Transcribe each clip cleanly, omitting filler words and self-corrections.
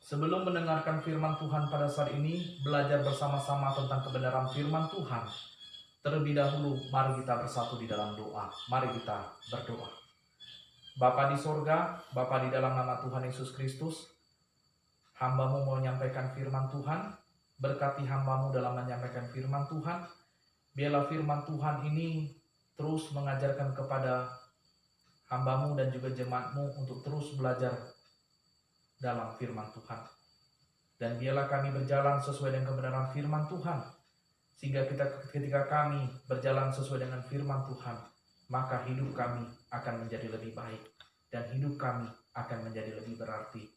Sebelum mendengarkan firman Tuhan pada saat ini, belajar bersama-sama tentang kebenaran firman Tuhan. Terlebih dahulu, mari kita bersatu di dalam doa. Mari kita berdoa. Bapa di sorga, Bapa di dalam nama Tuhan Yesus Kristus, hamba-Mu mau menyampaikan firman Tuhan. Berkati hamba-Mu dalam menyampaikan firman Tuhan. Biarlah firman Tuhan ini terus mengajarkan kepada hamba-Mu dan juga jemaat-Mu untuk terus belajar dalam firman Tuhan. Dan biarlah kami berjalan sesuai dengan kebenaran firman Tuhan. Sehingga ketika kami berjalan sesuai dengan firman Tuhan, maka hidup kami akan menjadi lebih baik. Dan hidup kami akan menjadi lebih berarti.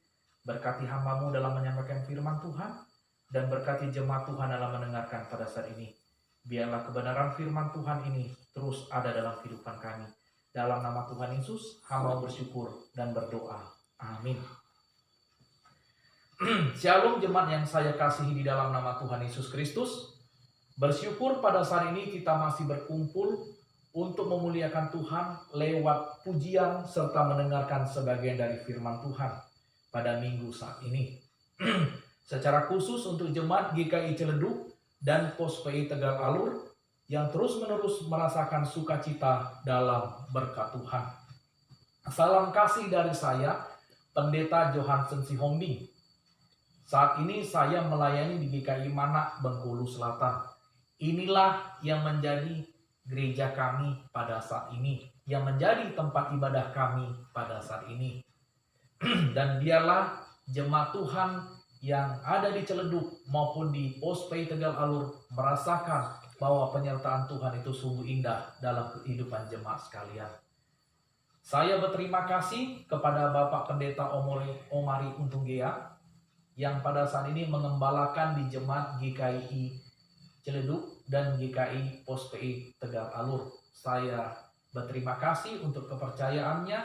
Berkati hamba-Mu dalam menyampaikan firman Tuhan. Dan berkati jemaat Tuhan dalam mendengarkan pada saat ini. Biarlah kebenaran firman Tuhan ini terus ada dalam kehidupan kami. Dalam nama Tuhan Yesus, hamba bersyukur dan berdoa. Amin. Shalom jemaat yang saya kasihi di dalam nama Tuhan Yesus Kristus. Bersyukur pada saat ini kita masih berkumpul untuk memuliakan Tuhan lewat pujian serta mendengarkan sebagian dari firman Tuhan pada minggu saat ini. Secara khusus untuk jemaat GKI Ciledug dan Pos PI Tegal Alur yang terus-menerus merasakan sukacita dalam berkat Tuhan. Salam kasih dari saya, Pendeta Johansen Sihombing. Saat ini saya melayani di GKI Manak, Bengkulu Selatan. Inilah yang menjadi gereja kami pada saat ini, yang menjadi tempat ibadah kami pada saat ini. Dan biarlah jemaat Tuhan yang ada di Ciledug maupun di Pos PI Tegal Alur merasakan bahwa penyertaan Tuhan itu sungguh indah dalam kehidupan jemaat sekalian. Saya berterima kasih kepada Bapak Pendeta Omari Untunggea yang pada saat ini mengembalakan di jemaat GKI Ciledug dan GKI Pos PI Tegal Alur. Saya berterima kasih untuk kepercayaannya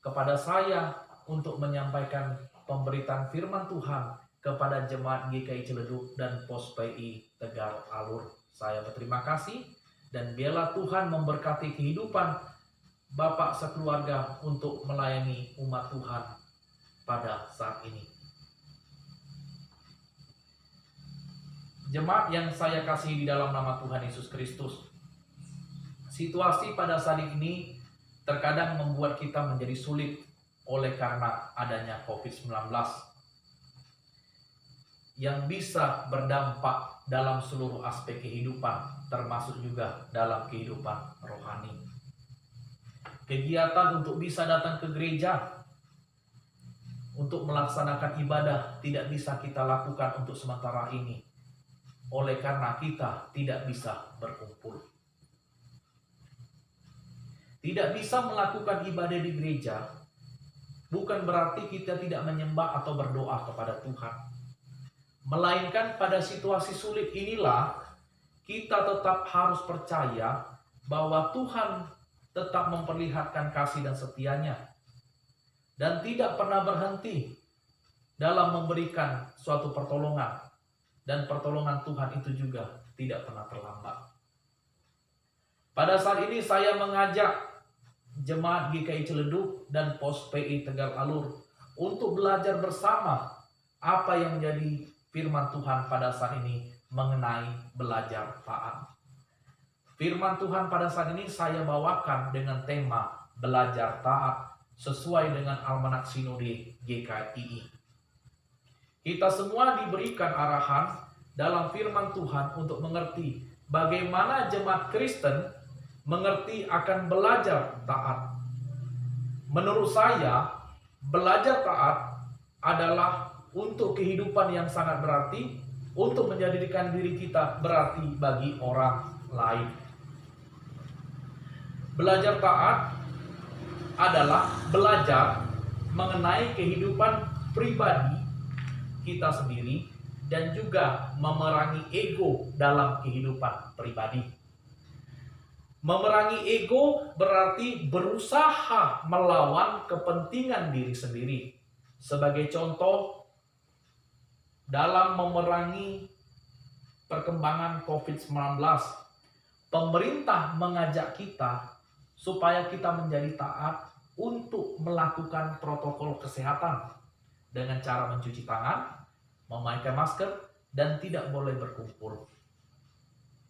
kepada saya untuk menyampaikan pemberitaan firman Tuhan kepada jemaat GKI Ciledug dan Pos PI Tegal Alur. Saya berterima kasih dan biarlah Tuhan memberkati kehidupan Bapak sekeluarga untuk melayani umat Tuhan pada saat ini. Jemaat yang saya kasihi di dalam nama Tuhan Yesus Kristus, situasi pada saat ini terkadang membuat kita menjadi sulit oleh karena adanya COVID-19 yang bisa berdampak dalam seluruh aspek kehidupan, termasuk juga dalam kehidupan rohani. Kegiatan untuk bisa datang ke gereja, untuk melaksanakan ibadah tidak bisa kita lakukan untuk sementara ini, oleh karena kita tidak bisa berkumpul. Tidak bisa melakukan ibadah di gereja bukan berarti kita tidak menyembah atau berdoa kepada Tuhan. Melainkan pada situasi sulit inilah kita tetap harus percaya bahwa Tuhan tetap memperlihatkan kasih dan setianya dan tidak pernah berhenti dalam memberikan suatu pertolongan, dan pertolongan Tuhan itu juga tidak pernah terlambat. Pada saat ini saya mengajak jemaat GKI Ciledug dan Pos PI Tegal Alur untuk belajar bersama apa yang menjadi firman Tuhan pada saat ini mengenai belajar taat. Firman Tuhan pada saat ini saya bawakan dengan tema belajar taat sesuai dengan Almanak Sinode GKI. Kita semua diberikan arahan dalam firman Tuhan untuk mengerti bagaimana jemaat Kristen mengerti akan belajar taat. Menurut saya, belajar taat adalah untuk kehidupan yang sangat berarti, untuk menjadikan diri kita berarti bagi orang lain. Belajar taat adalah belajar mengenai kehidupan pribadi kita sendiri dan juga memerangi ego dalam kehidupan pribadi. Memerangi ego berarti berusaha melawan kepentingan diri sendiri. Sebagai contoh, dalam memerangi perkembangan COVID-19, pemerintah mengajak kita supaya kita menjadi taat untuk melakukan protokol kesehatan dengan cara mencuci tangan, memakai masker, dan tidak boleh berkumpul.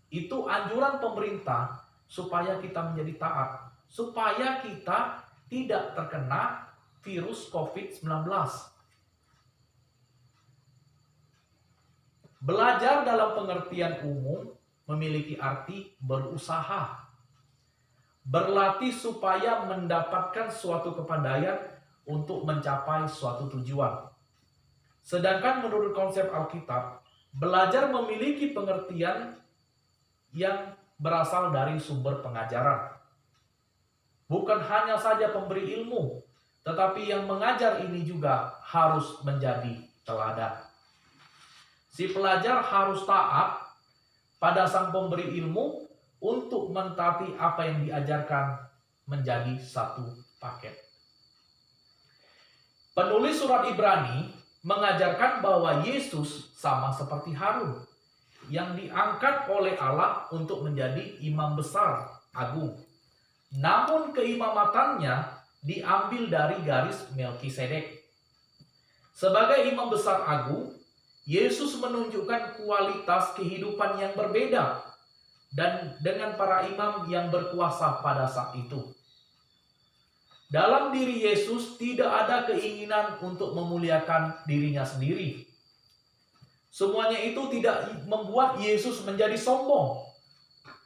Itu anjuran pemerintah supaya kita menjadi taat, supaya kita tidak terkena virus COVID-19. Belajar dalam pengertian umum memiliki arti berusaha, berlatih supaya mendapatkan suatu kepandaian untuk mencapai suatu tujuan. Sedangkan menurut konsep Alkitab, belajar memiliki pengertian yang berasal dari sumber pengajaran. Bukan hanya saja pemberi ilmu, tetapi yang mengajar ini juga harus menjadi teladan. Si pelajar harus taat pada sang pemberi ilmu untuk mentaati apa yang diajarkan menjadi satu paket. Penulis surat Ibrani mengajarkan bahwa Yesus sama seperti Harun yang diangkat oleh Allah untuk menjadi imam besar agung. Namun keimamatannya diambil dari garis Melkisedek. Sebagai imam besar agung, Yesus menunjukkan kualitas kehidupan yang berbeda dan dengan para imam yang berkuasa pada saat itu. Dalam diri Yesus tidak ada keinginan untuk memuliakan dirinya sendiri. Semuanya itu tidak membuat Yesus menjadi sombong.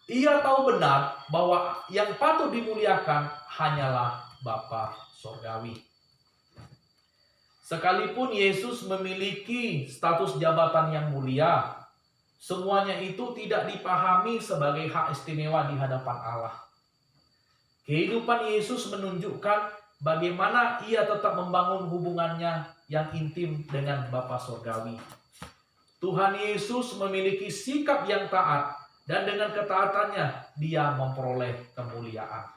Ia tahu benar bahwa yang patut dimuliakan hanyalah Bapa Sorgawi. Sekalipun Yesus memiliki status jabatan yang mulia, semuanya itu tidak dipahami sebagai hak istimewa di hadapan Allah. Kehidupan Yesus menunjukkan bagaimana ia tetap membangun hubungannya yang intim dengan Bapa Sorgawi. Tuhan Yesus memiliki sikap yang taat, dan dengan ketaatannya dia memperoleh kemuliaan.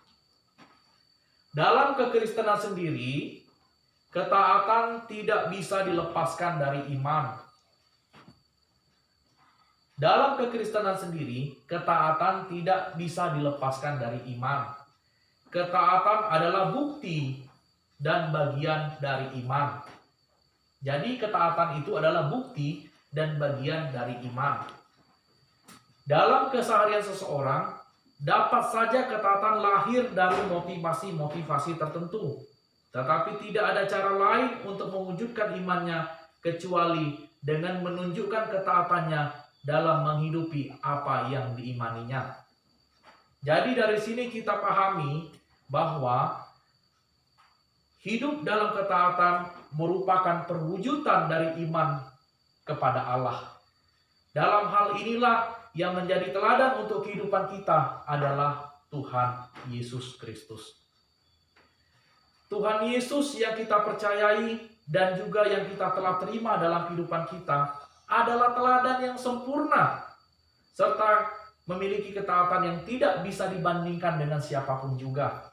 Dalam kekristenan sendiri, ketaatan tidak bisa dilepaskan dari iman. Dalam kekristenan sendiri, ketaatan tidak bisa dilepaskan dari iman. Ketaatan adalah bukti dan bagian dari iman. Jadi ketaatan itu adalah bukti dan bagian dari iman. Dalam keseharian seseorang, dapat saja ketaatan lahir dari motivasi-motivasi tertentu. Tetapi tidak ada cara lain untuk mewujudkan imannya kecuali dengan menunjukkan ketaatannya dalam menghidupi apa yang diimaninya. Jadi dari sini kita pahami bahwa hidup dalam ketaatan merupakan perwujudan dari iman kepada Allah. Dalam hal inilah yang menjadi teladan untuk kehidupan kita adalah Tuhan Yesus Kristus. Tuhan Yesus yang kita percayai dan juga yang kita telah terima dalam kehidupan kita adalah teladan yang sempurna serta memiliki ketaatan yang tidak bisa dibandingkan dengan siapapun juga.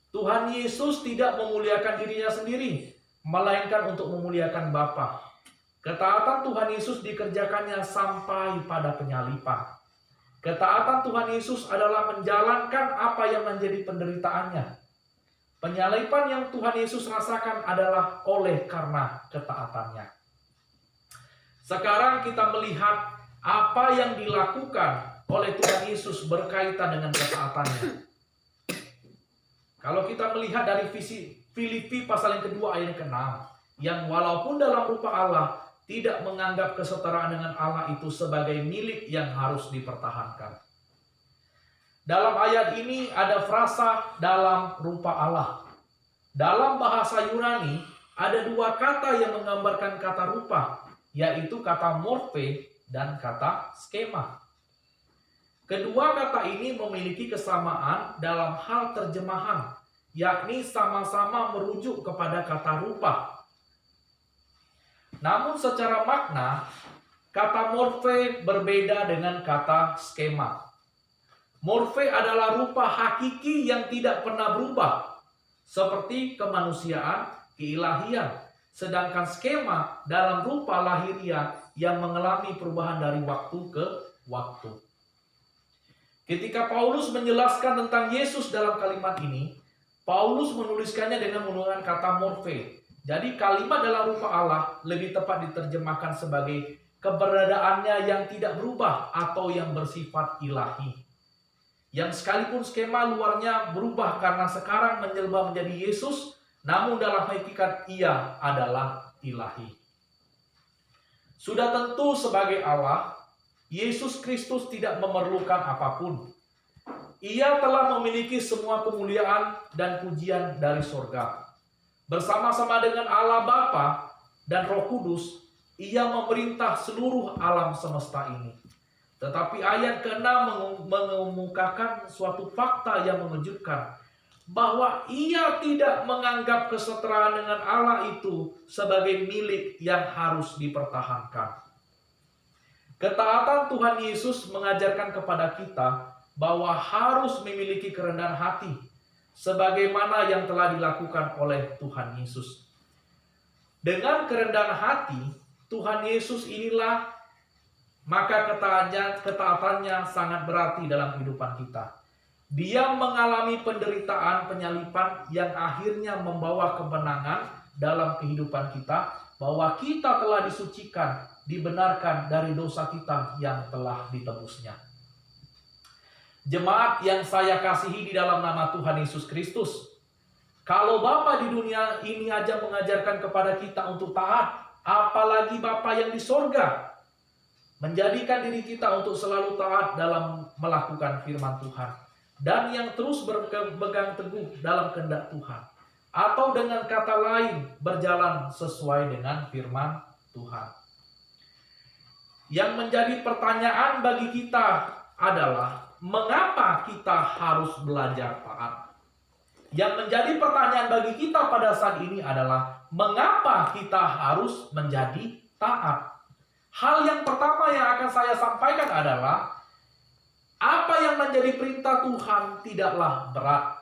Tuhan Yesus tidak memuliakan dirinya sendiri, melainkan untuk memuliakan Bapa. Ketaatan Tuhan Yesus dikerjakannya sampai pada penyalipan. Ketaatan Tuhan Yesus adalah menjalankan apa yang menjadi penderitaannya. Penyalipan yang Tuhan Yesus rasakan adalah oleh karena ketaatannya. Sekarang kita melihat apa yang dilakukan oleh Tuhan Yesus berkaitan dengan ketaatannya. Kalau kita melihat dari Filipi pasal yang kedua ayat ke-6, yang walaupun dalam rupa Allah tidak menganggap kesetaraan dengan Allah itu sebagai milik yang harus dipertahankan. Dalam ayat ini ada frasa dalam rupa Allah. Dalam bahasa Yunani ada dua kata yang menggambarkan kata rupa, yaitu kata morphe dan kata skema. Kedua kata ini memiliki kesamaan dalam hal terjemahan, yakni sama-sama merujuk kepada kata rupa. Namun secara makna, kata morphe berbeda dengan kata skema. Morphe adalah rupa hakiki yang tidak pernah berubah, seperti kemanusiaan, keilahian. Sedangkan skema dalam rupa lahiriah yang mengalami perubahan dari waktu ke waktu. Ketika Paulus menjelaskan tentang Yesus dalam kalimat ini, Paulus menuliskannya dengan menggunakan kata morphe, Jadi kalimat dalam rupa Allah lebih tepat diterjemahkan sebagai keberadaannya yang tidak berubah atau yang bersifat ilahi. Yang sekalipun skema luarnya berubah karena sekarang menjelma menjadi Yesus, namun dalam hakikat ia adalah ilahi. Sudah tentu sebagai Allah, Yesus Kristus tidak memerlukan apapun. Ia telah memiliki semua kemuliaan dan pujian dari sorga. Bersama-sama dengan Allah Bapa dan Roh Kudus, ia memerintah seluruh alam semesta ini. Tetapi ayat ke-6 mengemukakan suatu fakta yang mengejutkan, bahwa ia tidak menganggap kesetaraan dengan Allah itu sebagai milik yang harus dipertahankan. Ketaatan Tuhan Yesus mengajarkan kepada kita bahwa harus memiliki kerendahan hati, sebagaimana yang telah dilakukan oleh Tuhan Yesus. Dengan kerendahan hati, Tuhan Yesus inilah, maka ketaatannya sangat berarti dalam kehidupan kita. Dia mengalami penderitaan penyalipan yang akhirnya membawa kemenangan dalam kehidupan kita, bahwa kita telah disucikan, dibenarkan dari dosa kita yang telah ditebusnya. Jemaat yang saya kasihi di dalam nama Tuhan Yesus Kristus, kalau Bapa di dunia ini aja mengajarkan kepada kita untuk taat, apalagi Bapa yang di sorga menjadikan diri kita untuk selalu taat dalam melakukan firman Tuhan, dan yang terus berpegang teguh dalam kehendak Tuhan, atau dengan kata lain berjalan sesuai dengan firman Tuhan. Yang menjadi pertanyaan bagi kita adalah, mengapa kita harus belajar taat? Yang menjadi pertanyaan bagi kita pada saat ini adalah, mengapa kita harus menjadi taat? Hal yang pertama yang akan saya sampaikan adalah, apa yang menjadi perintah Tuhan tidaklah berat.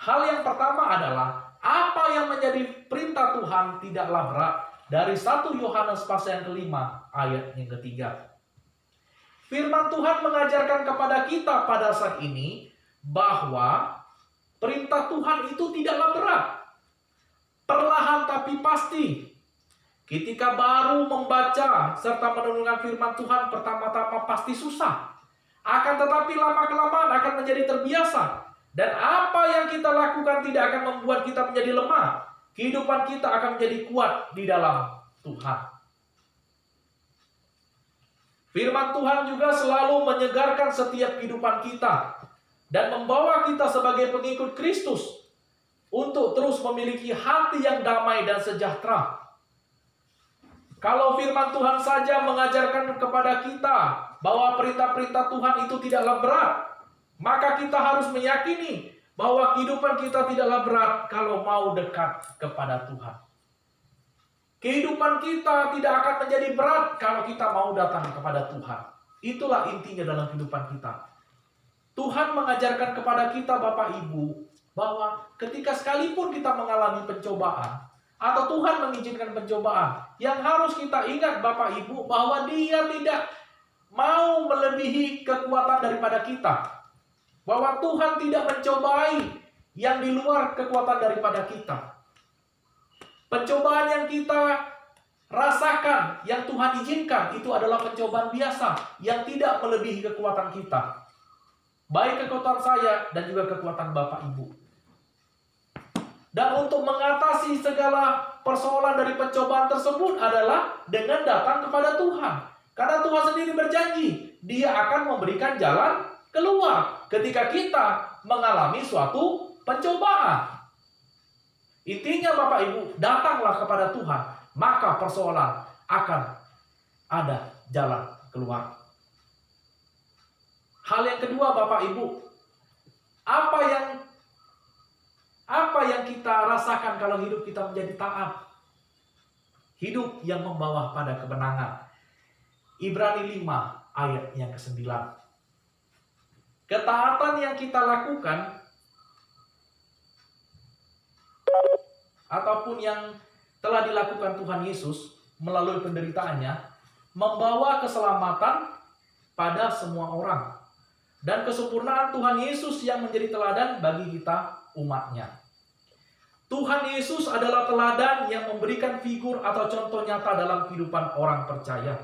Hal yang pertama adalah, apa yang menjadi perintah Tuhan tidaklah berat. Dari 1 Yohanes pasal yang kelima, ayat yang ketiga. Firman Tuhan mengajarkan kepada kita pada saat ini bahwa perintah Tuhan itu tidaklah berat. Perlahan tapi pasti. Ketika baru membaca serta merenungkan firman Tuhan, pertama-tama pasti susah. Akan tetapi lama-kelamaan akan menjadi terbiasa. Dan apa yang kita lakukan tidak akan membuat kita menjadi lemah. Kehidupan kita akan menjadi kuat di dalam Tuhan. Firman Tuhan juga selalu menyegarkan setiap kehidupan kita dan membawa kita sebagai pengikut Kristus untuk terus memiliki hati yang damai dan sejahtera. Kalau firman Tuhan saja mengajarkan kepada kita bahwa perintah-perintah Tuhan itu tidaklah berat, maka kita harus meyakini bahwa kehidupan kita tidaklah berat kalau mau dekat kepada Tuhan. Kehidupan kita tidak akan menjadi berat kalau kita mau datang kepada Tuhan. Itulah intinya dalam kehidupan kita. Tuhan mengajarkan kepada kita Bapak Ibu bahwa ketika sekalipun kita mengalami pencobaan atau Tuhan mengizinkan pencobaan, yang harus kita ingat Bapak Ibu bahwa Dia tidak mau melebihi kekuatan daripada kita. Bahwa Tuhan tidak mencobai yang di luar kekuatan daripada kita. Pencobaan yang kita rasakan, yang Tuhan izinkan, itu adalah pencobaan biasa yang tidak melebihi kekuatan kita. Baik kekuatan saya dan juga kekuatan Bapak Ibu. Dan untuk mengatasi segala persoalan dari pencobaan tersebut adalah dengan datang kepada Tuhan. Karena Tuhan sendiri berjanji, Dia akan memberikan jalan keluar ketika kita mengalami suatu pencobaan. Intinya Bapak Ibu, datanglah kepada Tuhan, maka persoalan akan ada jalan keluar. Hal yang kedua Bapak Ibu, apa yang kita rasakan kalau hidup kita menjadi taat? Hidup yang membawa pada kemenangan. Ibrani 5 ayat yang ke-9. Ketaatan yang kita lakukan ataupun yang telah dilakukan Tuhan Yesus melalui penderitaannya membawa keselamatan pada semua orang dan kesempurnaan Tuhan Yesus yang menjadi teladan bagi kita umatnya. Tuhan Yesus adalah teladan yang memberikan figur atau contoh nyata dalam kehidupan orang percaya.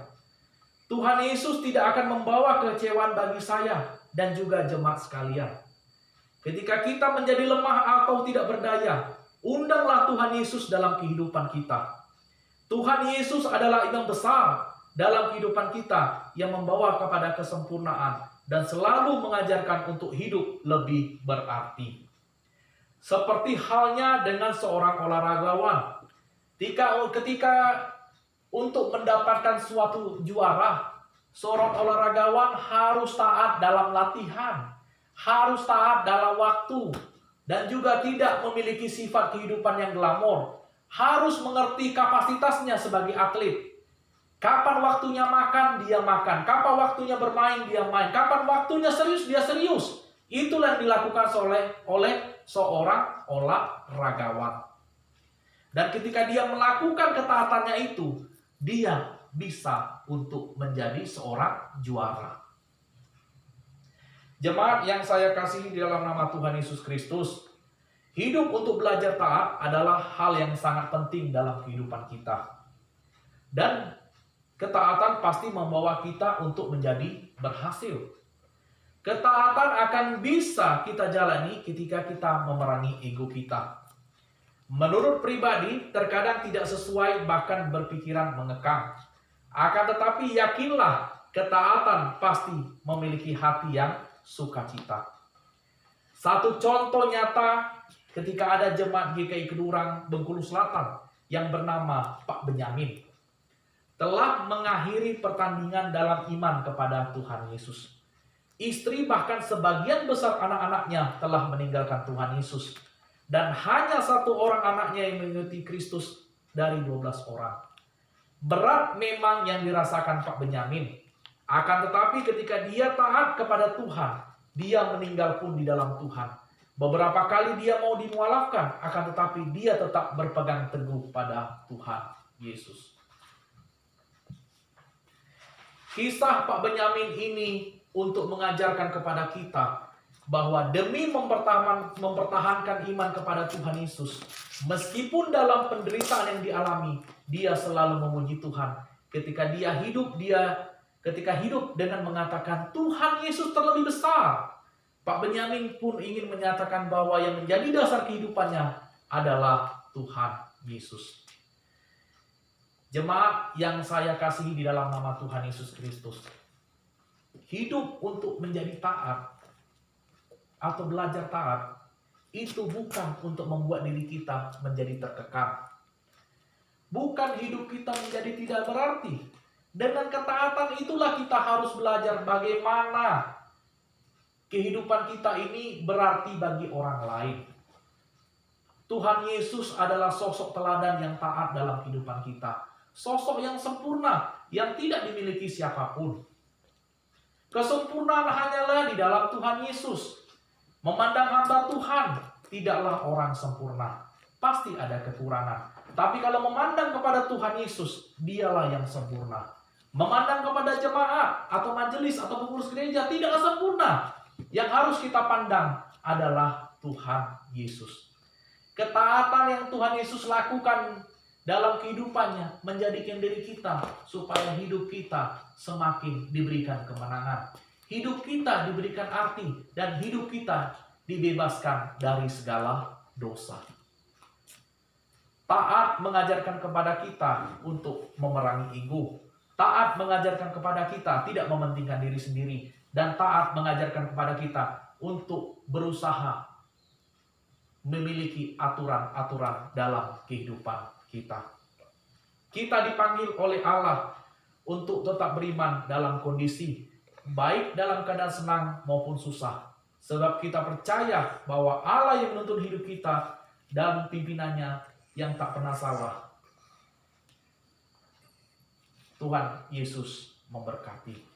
Tuhan Yesus tidak akan membawa kekecewaan bagi saya dan juga jemaat sekalian. Ketika kita menjadi lemah atau tidak berdaya, undanglah Tuhan Yesus dalam kehidupan kita. Tuhan Yesus adalah imam besar dalam kehidupan kita yang membawa kepada kesempurnaan dan selalu mengajarkan untuk hidup lebih berarti. Seperti halnya dengan seorang olahragawan. Ketika untuk mendapatkan suatu juara, seorang olahragawan harus taat dalam latihan, harus taat dalam waktu, dan juga tidak memiliki sifat kehidupan yang glamor. Harus mengerti kapasitasnya sebagai atlet. Kapan waktunya makan, dia makan. Kapan waktunya bermain, dia main. Kapan waktunya serius, dia serius. Itulah yang dilakukan oleh seorang olahragawan. Dan ketika dia melakukan ketaatannya itu, dia bisa untuk menjadi seorang juara. Jemaat yang saya kasihi di dalam nama Tuhan Yesus Kristus, hidup untuk belajar taat adalah hal yang sangat penting dalam kehidupan kita. Dan ketaatan pasti membawa kita untuk menjadi berhasil. Ketaatan akan bisa kita jalani ketika kita memerangi ego kita. Menurut pribadi, terkadang tidak sesuai bahkan berpikiran mengekang. Akan tetapi yakinlah, ketaatan pasti memiliki hati yang sukacita. Satu contoh nyata ketika ada jemaat GKI Kedurang, Bengkulu Selatan yang bernama Pak Benyamin telah mengakhiri pertandingan dalam iman kepada Tuhan Yesus. Istri bahkan sebagian besar anak-anaknya telah meninggalkan Tuhan Yesus. Dan hanya satu orang anaknya yang mengikuti Kristus dari 12 orang. Berat memang yang dirasakan Pak Benyamin. Akan tetapi ketika dia taat kepada Tuhan, dia meninggal pun di dalam Tuhan. Beberapa kali dia mau dimualafkan, akan tetapi dia tetap berpegang teguh pada Tuhan Yesus. Kisah Pak Benyamin ini untuk mengajarkan kepada kita bahwa demi mempertahankan iman kepada Tuhan Yesus, meskipun dalam penderitaan yang dialami, dia selalu memuji Tuhan. Ketika hidup dengan mengatakan Tuhan Yesus terlebih besar. Pak Benyamin pun ingin menyatakan bahwa yang menjadi dasar kehidupannya adalah Tuhan Yesus. Jemaat yang saya kasihi di dalam nama Tuhan Yesus Kristus, hidup untuk menjadi taat atau belajar taat itu bukan untuk membuat diri kita menjadi terkekang. Bukan hidup kita menjadi tidak berarti. Dengan ketaatan itulah kita harus belajar bagaimana kehidupan kita ini berarti bagi orang lain. Tuhan Yesus adalah sosok teladan yang taat dalam kehidupan kita. Sosok yang sempurna, yang tidak dimiliki siapapun. Kesempurnaan hanyalah di dalam Tuhan Yesus. Memandang hamba Tuhan, tidaklah orang sempurna. Pasti ada kekurangan. Tapi kalau memandang kepada Tuhan Yesus, dialah yang sempurna. Memandang kepada jemaat atau majelis atau pengurus gereja tidaklah sempurna. Yang harus kita pandang adalah Tuhan Yesus. Ketaatan yang Tuhan Yesus lakukan dalam kehidupannya menjadikan diri kita supaya hidup kita semakin diberikan kemenangan. Hidup kita diberikan arti dan hidup kita dibebaskan dari segala dosa. Taat mengajarkan kepada kita untuk memerangi ego. Taat mengajarkan kepada kita tidak mementingkan diri sendiri. Dan taat mengajarkan kepada kita untuk berusaha memiliki aturan-aturan dalam kehidupan kita. Kita dipanggil oleh Allah untuk tetap beriman dalam kondisi baik dalam keadaan senang maupun susah. Sebab kita percaya bahwa Allah yang menuntun hidup kita dan pimpinannya yang tak pernah salah. Tuhan Yesus memberkati.